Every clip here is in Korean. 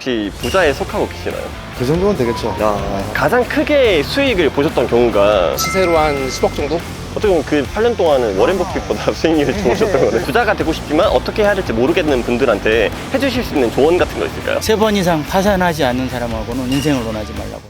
혹시 부자에 속하고 계시나요? 그 정도는 되겠죠. 가장 크게 수익을 보셨던 경우가 시세로 한 10억 정도? 어떻게 보면 그 8년 동안은 워렌 버핏보다 수익률이 좋으셨던 거네요. 부자가 되고 싶지만 어떻게 해야 될지 모르겠는 분들한테 해주실 수 있는 조언 같은 거 있을까요? 3번 이상 파산하지 않는 사람하고는 인생을 논하지 말라고.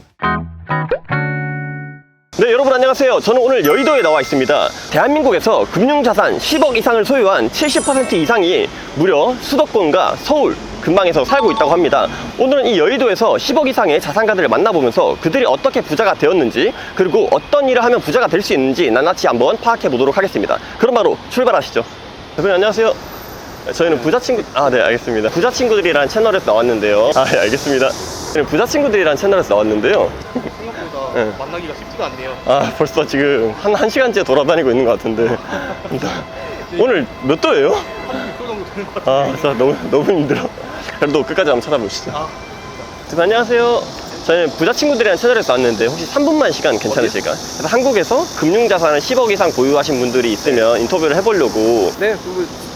네, 여러분 안녕하세요. 저는 오늘 여의도에 나와 있습니다. 대한민국에서 금융자산 10억 이상을 소유한 70% 이상이 무려 수도권과 서울, 근방에서 살고 있다고 합니다. 오늘은 이 여의도에서 10억 이상의 자산가들을 만나보면서 그들이 어떻게 부자가 되었는지, 그리고 어떤 일을 하면 부자가 될 수 있는지 낱낱이 한번 파악해 보도록 하겠습니다. 그럼 바로 출발하시죠. 대표님 안녕하세요. 저희는 부자친구, 네, 알겠습니다. 부자친구들이라는 채널에서 나왔는데요. 네, 알겠습니다. 저희는 부자친구들이라는 채널에서 나왔는데요. 생각보다 네. 만나기가 쉽지가 않네요. 벌써 지금 한 시간째 돌아다니고 있는 것 같은데. 오늘 몇 도예요? 36도 정도 되는 것 같아요. 진짜 너무 힘들어. 그래도 끝까지 한번 찾아보시죠. 대표님 안녕하세요. 저희는 부자친구들이라는 채널에서 왔는데 혹시 3분만 시간 괜찮으실까요? 그래서 한국에서 금융자산을 10억 이상 보유하신 분들이 있으면 인터뷰를 해보려고. 네,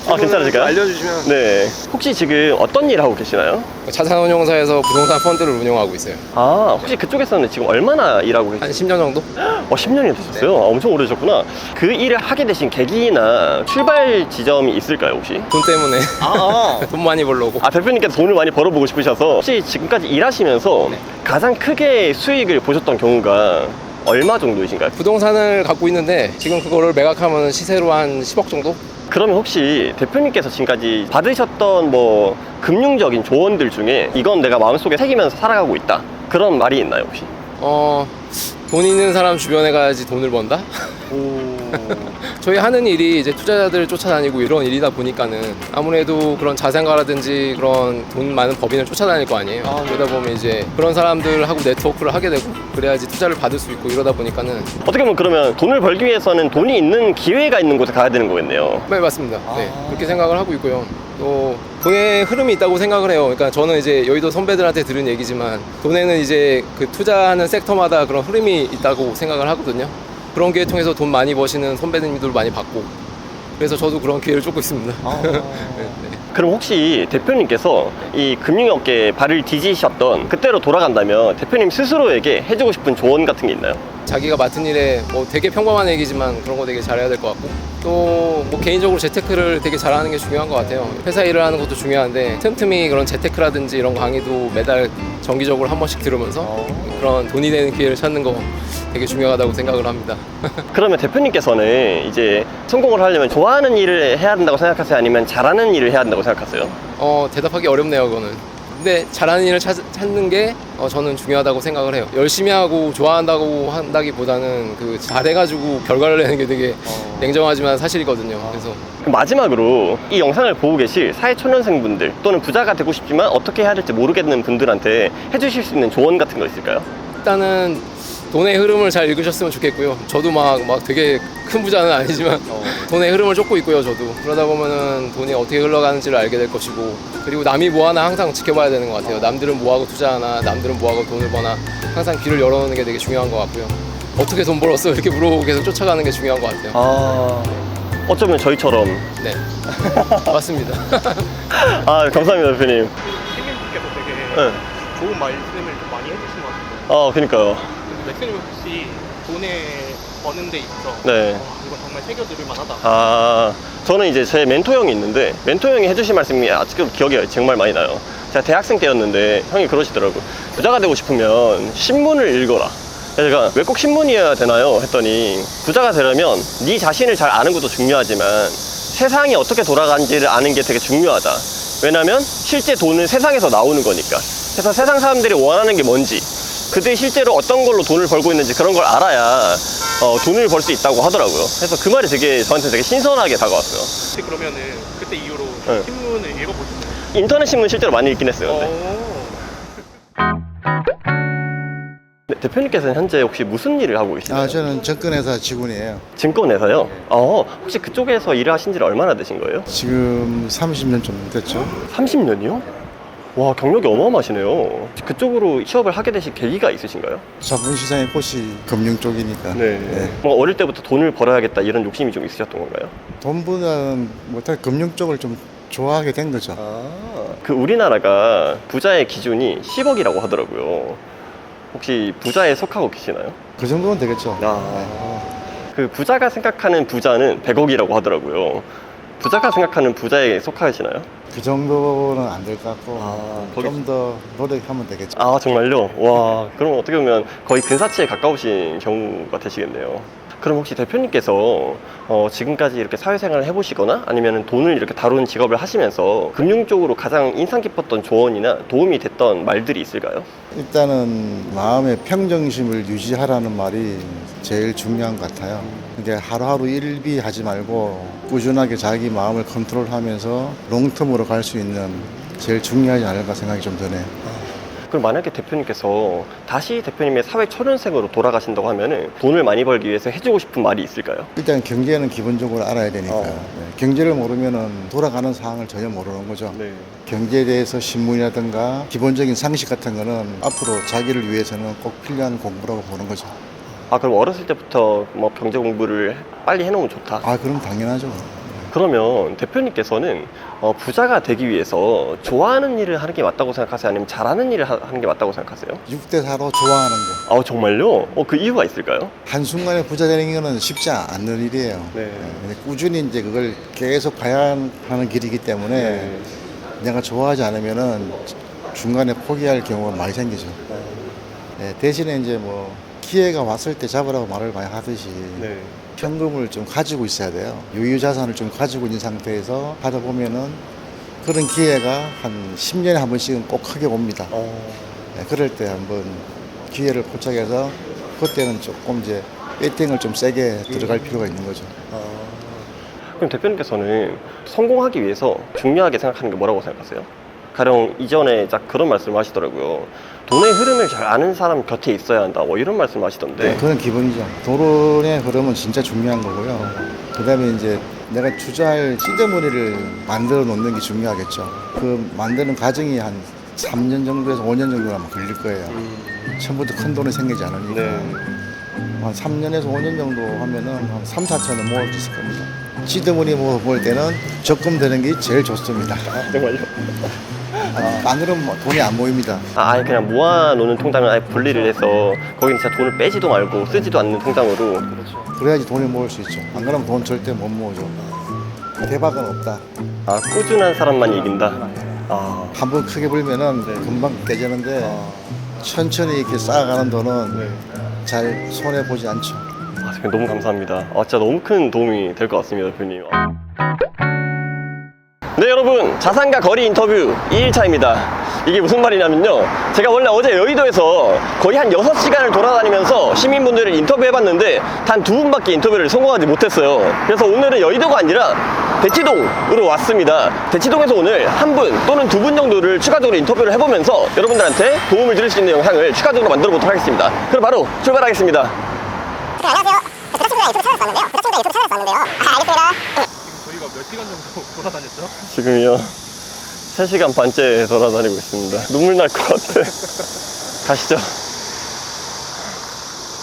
괜찮으실까요? 알려주시면. 네. 혹시 지금 어떤 일을 하고 계시나요? 자산운용사에서 부동산 펀드를 운영하고 있어요. 혹시 그쪽에서는 지금 얼마나 일하고 한 계세요? 10년 정도? 10년이 되셨어요? 엄청 오래되셨구나. 그 일을 하게 되신 계기나 출발 지점이 있을까요, 혹시? 돈 때문에. 돈 많이 벌려고. 대표님께서 돈을 많이 벌어보고 싶으셔서 혹시 지금까지 일하시면서 가장 크게 수익을 보셨던 경우가 얼마 정도이신가요? 부동산을 갖고 있는데 지금 그거를 매각하면 시세로 한 10억 정도? 그러면 혹시 대표님께서 지금까지 받으셨던 뭐 금융적인 조언들 중에 이건 내가 마음속에 새기면서 살아가고 있다, 그런 말이 있나요, 혹시? 돈 있는 사람 주변에 가야지 돈을 번다? 저희 하는 일이 이제 투자자들을 쫓아다니고 이런 일이다 보니까는 아무래도 그런 자산가라든지 그런 돈 많은 법인을 쫓아다닐 거 아니에요. 그러다 보면 이제 그런 사람들하고 네트워크를 하게 되고 그래야지 투자를 받을 수 있고 이러다 보니까는. 어떻게 보면 그러면 돈을 벌기 위해서는 돈이 있는 기회가 있는 곳에 가야 되는 거겠네요. 네, 맞습니다. 네, 그렇게 생각을 하고 있고요. 또 돈의 흐름이 있다고 생각을 해요. 그러니까 저는 이제 여의도 선배들한테 들은 얘기지만 돈에는 이제 그 투자하는 섹터마다 그런 흐름이 있다고 생각을 하거든요. 그런 기회 통해서 돈 많이 버시는 선배님들 많이 봤고, 그래서 저도 그런 기회를 쫓고 있습니다. 네. 그럼 혹시 대표님께서 이 금융업계에 발을 디디셨던 그때로 돌아간다면 대표님 스스로에게 해주고 싶은 조언 같은 게 있나요? 자기가 맡은 일에 뭐 되게 평범한 얘기지만 그런 거 되게 잘해야 될 것 같고, 또 뭐 개인적으로 재테크를 되게 잘하는 게 중요한 것 같아요. 회사 일을 하는 것도 중요한데 틈틈이 그런 재테크라든지 이런 강의도 매달 정기적으로 한 번씩 들으면서 그런 돈이 되는 기회를 찾는 거 되게 중요하다고 생각을 합니다. 그러면 대표님께서는 이제 성공을 하려면 좋아하는 일을 해야 된다고 생각하세요? 아니면 잘하는 일을 해야 된다고 생각하세요? 대답하기 어렵네요, 그거는. 근데 잘하는 일을 찾는 게 저는 중요하다고 생각을 해요. 열심히 하고 좋아한다고 한다기보다는 그 잘해가지고 결과를 내는 게 되게 냉정하지만 사실이거든요. 그래서 그럼 마지막으로 이 영상을 보고 계실 사회초년생분들 또는 부자가 되고 싶지만 어떻게 해야 될지 모르겠는 분들한테 해주실 수 있는 조언 같은 거 있을까요? 일단은 돈의 흐름을 잘 읽으셨으면 좋겠고요. 저도 막 되게 큰 부자는 아니지만 돈의 흐름을 쫓고 있고요, 저도. 그러다 보면은 돈이 어떻게 흘러가는지를 알게 될 것이고, 그리고 남이 뭐하나 항상 지켜봐야 되는 것 같아요. 남들은 뭐하고 투자하나, 남들은 뭐하고 돈을 버나 항상 귀를 열어놓는 게 되게 중요한 것 같고요. 어떻게 돈 벌었어? 이렇게 물어보고 계속 쫓아가는 게 중요한 것 같아요. 어쩌면 저희처럼. 네. 맞습니다. 감사합니다, 대표님. 팬님께서 되게 네. 좋은 말씀을 좀 많이 해주신 것 같아요. 그러니까요. 맥스님 혹시 돈에 버는 데 있어서 네. 이건 정말 새겨들을 만하다. 저는 이제 제 멘토 형이 있는데 멘토 형이 해주신 말씀이 아직도 기억이 정말 많이 나요. 제가 대학생 때였는데 형이 그러시더라고. 부자가 되고 싶으면 신문을 읽어라. 그래서 제가 왜 꼭 신문이어야 되나요? 했더니 부자가 되려면 네 자신을 잘 아는 것도 중요하지만 세상이 어떻게 돌아가는지를 아는 게 되게 중요하다. 왜냐면 실제 돈은 세상에서 나오는 거니까. 그래서 세상 사람들이 원하는 게 뭔지, 그들이 실제로 어떤 걸로 돈을 벌고 있는지 그런 걸 알아야 돈을 벌 수 있다고 하더라고요. 그래서 그 말이 저한테 되게 신선하게 다가왔어요. 혹시 그러면은 그때 이후로 네. 신문을 읽어보셨나요? 인터넷 신문 실제로 많이 읽긴 했어요. 네, 대표님께서는 현재 혹시 무슨 일을 하고 계시나요? 저는 증권회사 직원이에요. 증권회사요? 혹시 그쪽에서 일을 하신 지 얼마나 되신 거예요? 지금 30년 좀 됐죠. 30년이요? 와, 경력이 어마어마하시네요. 그쪽으로 취업을 하게 되신 계기가 있으신가요? 자본시장의 꽃이 금융 쪽이니까. 뭐 어릴 때부터 돈을 벌어야겠다 이런 욕심이 좀 있으셨던 건가요? 돈보다는 못할 금융 쪽을 좀 좋아하게 된 거죠. 그 우리나라가 부자의 기준이 10억이라고 하더라고요. 혹시 부자에 속하고 계시나요? 그 정도는 되겠죠. 그 부자가 생각하는 부자는 100억이라고 하더라고요. 부자가 생각하는 부자에 속하시나요? 그 정도는 안 될 것 같고 거기- 좀 더 노력하면 되겠죠. 아 정말요? 와 그럼 어떻게 보면 거의 근사치에 가까우신 경우가 되시겠네요. 그럼 혹시 대표님께서 지금까지 이렇게 사회생활을 해보시거나 아니면 돈을 이렇게 다루는 직업을 하시면서 금융 쪽으로 가장 인상 깊었던 조언이나 도움이 됐던 말들이 있을까요? 일단은 마음의 평정심을 유지하라는 말이 제일 중요한 것 같아요. 이게 하루하루 일비하지 말고 꾸준하게 자기 마음을 컨트롤하면서 롱텀으로 갈 수 있는 제일 중요하지 않을까 생각이 좀 드네요. 그럼 만약에 대표님께서 다시 대표님의 사회 초년생으로 돌아가신다고 하면은 돈을 많이 벌기 위해서 해주고 싶은 말이 있을까요? 일단 경제는 기본적으로 알아야 되니까 네. 경제를 모르면은 돌아가는 상황을 전혀 모르는 거죠. 네. 경제에 대해서 신문이라든가 기본적인 상식 같은 거는 앞으로 자기를 위해서는 꼭 필요한 공부라고 보는 거죠. 아 그럼 어렸을 때부터 뭐 경제 공부를 빨리 해놓으면 좋다. 아 그럼 당연하죠. 그러면 대표님께서는 부자가 되기 위해서 좋아하는 일을 하는 게 맞다고 생각하세요? 아니면 잘하는 일을 하는 게 맞다고 생각하세요? 6대4로 좋아하는 거. 아 정말요? 그 이유가 있을까요? 한순간에 부자 되는 거는 쉽지 않는 일이에요. 네. 근데 꾸준히 이제 그걸 계속 가야 하는 길이기 때문에 내가 좋아하지 않으면은 중간에 포기할 경우가 많이 생기죠. 네, 대신에 이제 뭐 기회가 왔을 때 잡으라고 말을 많이 하듯이 현금을 좀 가지고 있어야 돼요. 유유 자산을 좀 가지고 있는 상태에서 하다 보면은 그런 기회가 한 10년에 한 번씩은 꼭 크게 옵니다. 네, 그럴 때 한번 기회를 포착해서 그때는 조금 이제 배팅을 좀 세게 들어갈 필요가 있는 거죠. 그럼 대표님께서는 성공하기 위해서 중요하게 생각하는 게 뭐라고 생각하세요? 가령 이전에 딱 그런 말씀을 하시더라고요. 돈의 흐름을 잘 아는 사람 곁에 있어야 한다. 뭐 이런 말씀 하시던데. 그건 기본이죠. 돈의 흐름은 진짜 중요한 거고요. 그 다음에 이제 내가 투자할 시드머니를 만들어 놓는 게 중요하겠죠. 그 만드는 과정이 한 3년 정도에서 5년 정도 아마 걸릴 거예요. 처음부터 큰 돈이 생기지 않으니까. 한 3년에서 5년 정도 하면은 한 3, 4천은 모을 수 있을 겁니다. 시드머니 모을 때는 적금 되는 게 제일 좋습니다. 정말요? 안 그러면 뭐 돈이 안 모입니다. 아예 그냥 모아놓는 통장을 아예 분리를 해서 거기는 진짜 돈을 빼지도 말고 쓰지도 않는 통장으로. 그래야지 돈이 모을 수 있죠. 안 그러면 돈 절대 못 모으죠. 대박은 없다. 아 꾸준한 사람만 이긴다. 아 한 번 크게 불면은 금방 깨지는데 천천히 이렇게 쌓아가는 돈은 잘 손해 보지 않죠. 대표님 너무 감사합니다. 진짜 너무 큰 도움이 될 것 같습니다, 대표님. 네, 여러분. 자산가 거리 인터뷰 2일차입니다. 이게 무슨 말이냐면요. 제가 원래 어제 여의도에서 거의 한 6시간을 돌아다니면서 시민분들을 인터뷰해봤는데 단 2분밖에 인터뷰를 성공하지 못했어요. 그래서 오늘은 여의도가 아니라 대치동으로 왔습니다. 대치동에서 오늘 한 분 또는 2분 정도를 추가적으로 인터뷰를 해보면서 여러분들한테 도움을 드릴 수 있는 영상을 추가적으로 만들어 보도록 하겠습니다. 그럼 바로 출발하겠습니다. 안녕하세요. 부자 친구가 유튜브 찾아왔는데요. 알겠습니다. 저희가 몇 시간 정도 돌아다녔죠? 지금요 3시간 반째 돌아다니고 있습니다. 눈물 날 것 같아. 가시죠.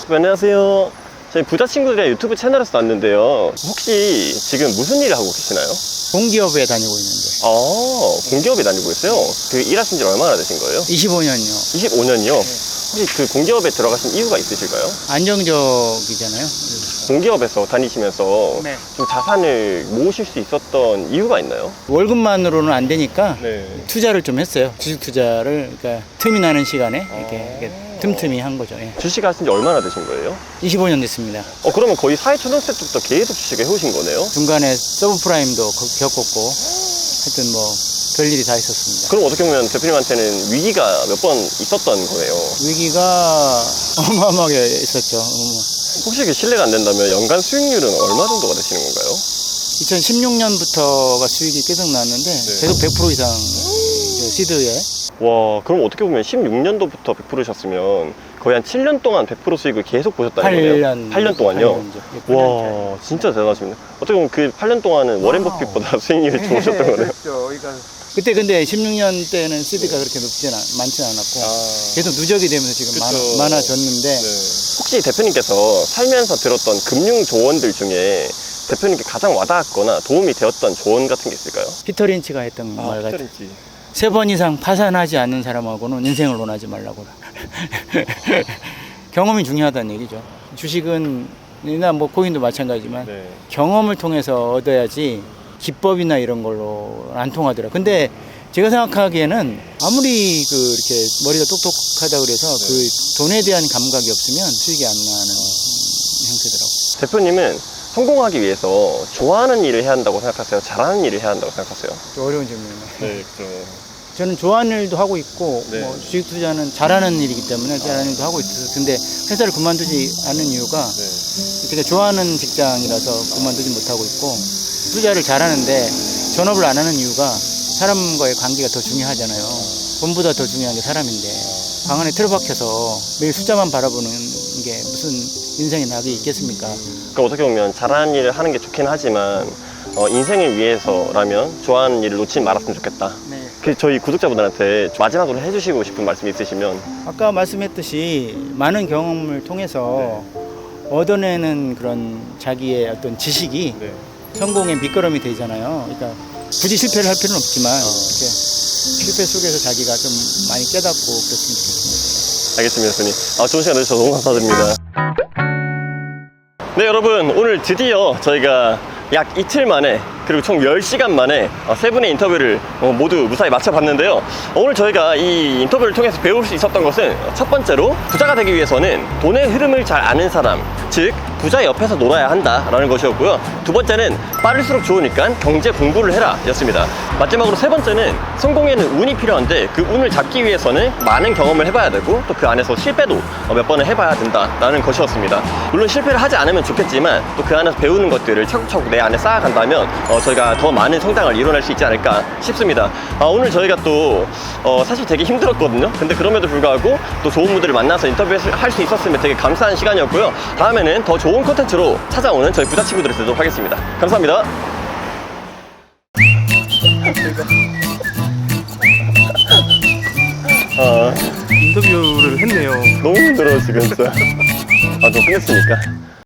안녕하세요. 저희 부자 친구들이랑 유튜브 채널에서 왔는데요. 혹시 지금 무슨 일을 하고 계시나요? 공기업에 다니고 있는데 공기업에 다니고 있어요. 그 일하신 지 얼마나 되신 거예요? 25년요. 25년이요? 혹시 그 공기업에 들어가신 이유가 있으실까요? 안정적이잖아요. 공기업에서 다니시면서 네. 좀 자산을 모으실 수 있었던 이유가 있나요? 월급만으로는 안 되니까 네. 투자를 좀 했어요. 주식 투자를 그러니까 틈이 나는 시간에 이렇게 틈틈이 한 거죠. 예. 주식 하신 지 얼마나 되신 거예요? 25년 됐습니다. 그러면 거의 사회초년생 때부터 계속 주식을 해오신 거네요? 중간에 서브프라임도 겪었고 하여튼 뭐 별일이 다 있었습니다. 그럼 어떻게 보면 대표님한테는 위기가 몇 번 있었던 거네요. 위기가 어마어마하게 있었죠. 혹시 실례가 안 된다면 연간 수익률은 얼마 정도가 되시는 건가요? 2016년부터가 수익이 계속 나왔는데 계속 100% 이상 시드에 와, 그럼 어떻게 보면 16년도부터 100%셨으면 거의 한 7년 동안 100% 수익을 계속 보셨다는 거네요? 8년 동안요? 8년 와, 진짜 대단하십니다. 어떻게 보면 그 8년 동안은 워렌 버핏보다 수익률이 좋으셨던 거네요? 그때 근데 16년 때는 시드가 그렇게 많지는 않았고 계속 누적이 되면서 지금 많아졌는데 혹시 대표님께서 살면서 들었던 금융 조언들 중에 대표님께 가장 와닿았거나 도움이 되었던 조언 같은 게 있을까요? 피터 린치가 했던 말 같아요. 3번 이상 파산하지 않는 사람하고는 인생을 논하지 말라고. 경험이 중요하다는 얘기죠. 주식은 이나 뭐 코인도 마찬가지지만 네. 경험을 통해서 얻어야지 기법이나 이런 걸로 안 통하더라. 근데 제가 생각하기에는 아무리 이렇게 머리가 똑똑하다 그래서 그 돈에 대한 감각이 없으면 수익이 안 나는 형태더라고요. 대표님은 성공하기 위해서 좋아하는 일을 해야 한다고 생각하세요? 잘하는 일을 해야 한다고 생각하세요? 좀 어려운 질문이네요. 네, 그렇죠. 저는 좋아하는 일도 하고 있고 네. 뭐 주식 투자는 잘하는 일이기 때문에 잘하는 일도 하고 있어서 근데 회사를 그만두지 않은 이유가 되게 좋아하는 직장이라서 그만두지 못하고 있고 투자를 잘하는데 전업을 안 하는 이유가 사람과의 관계가 더 중요하잖아요. 돈보다 더 중요한 게 사람인데 방 안에 틀어박혀서 매일 숫자만 바라보는 게 무슨 인생의 낙이 있겠습니까? 그러니까 어떻게 보면 잘하는 일을 하는 게 좋긴 하지만 인생을 위해서라면 좋아하는 일을 놓치지 말았으면 좋겠다. 네. 그 저희 구독자분들한테 마지막으로 해주시고 싶은 말씀이 있으시면. 아까 말씀했듯이 많은 경험을 통해서 얻어내는 그런 자기의 어떤 지식이 성공의 밑거름이 되잖아요. 그러니까 굳이 실패를 할 필요는 없지만 이렇게 실패 속에서 자기가 좀 많이 깨닫고 그랬으면 좋겠습니다. 알겠습니다, 대표님. 좋은 시간 내주셔서 너무 감사드립니다. 네, 여러분, 오늘 드디어 저희가 약 이틀 만에 그리고 총 10시간 만에 세 분의 인터뷰를 모두 무사히 마쳐봤는데요. 오늘 저희가 이 인터뷰를 통해서 배울 수 있었던 것은 첫 번째로 부자가 되기 위해서는 돈의 흐름을 잘 아는 사람, 즉 부자 옆에서 놀아야 한다라는 것이었고요. 두 번째는 빠를수록 좋으니까 경제 공부를 해라 였습니다. 마지막으로 세 번째는 성공에는 운이 필요한데 그 운을 잡기 위해서는 많은 경험을 해봐야 되고 또 그 안에서 실패도 몇 번을 해봐야 된다라는 것이었습니다. 물론 실패를 하지 않으면 좋겠지만 또 그 안에서 배우는 것들을 차곡차곡 내 안에 쌓아간다면 저희가 더 많은 성장을 이뤄낼 수 있지 않을까 싶습니다. 오늘 저희가 또 사실 되게 힘들었거든요. 근데 그럼에도 불구하고 또 좋은 분들을 만나서 인터뷰할 수 있었으면 되게 감사한 시간이었고요. 다음에는 더 좋은 콘텐츠로 찾아오는 저희 부자 친구들을 되도록 하겠습니다. 감사합니다. 인터뷰를 했네요. 너무 힘들어 지금 진짜. 저 끝냈으니까.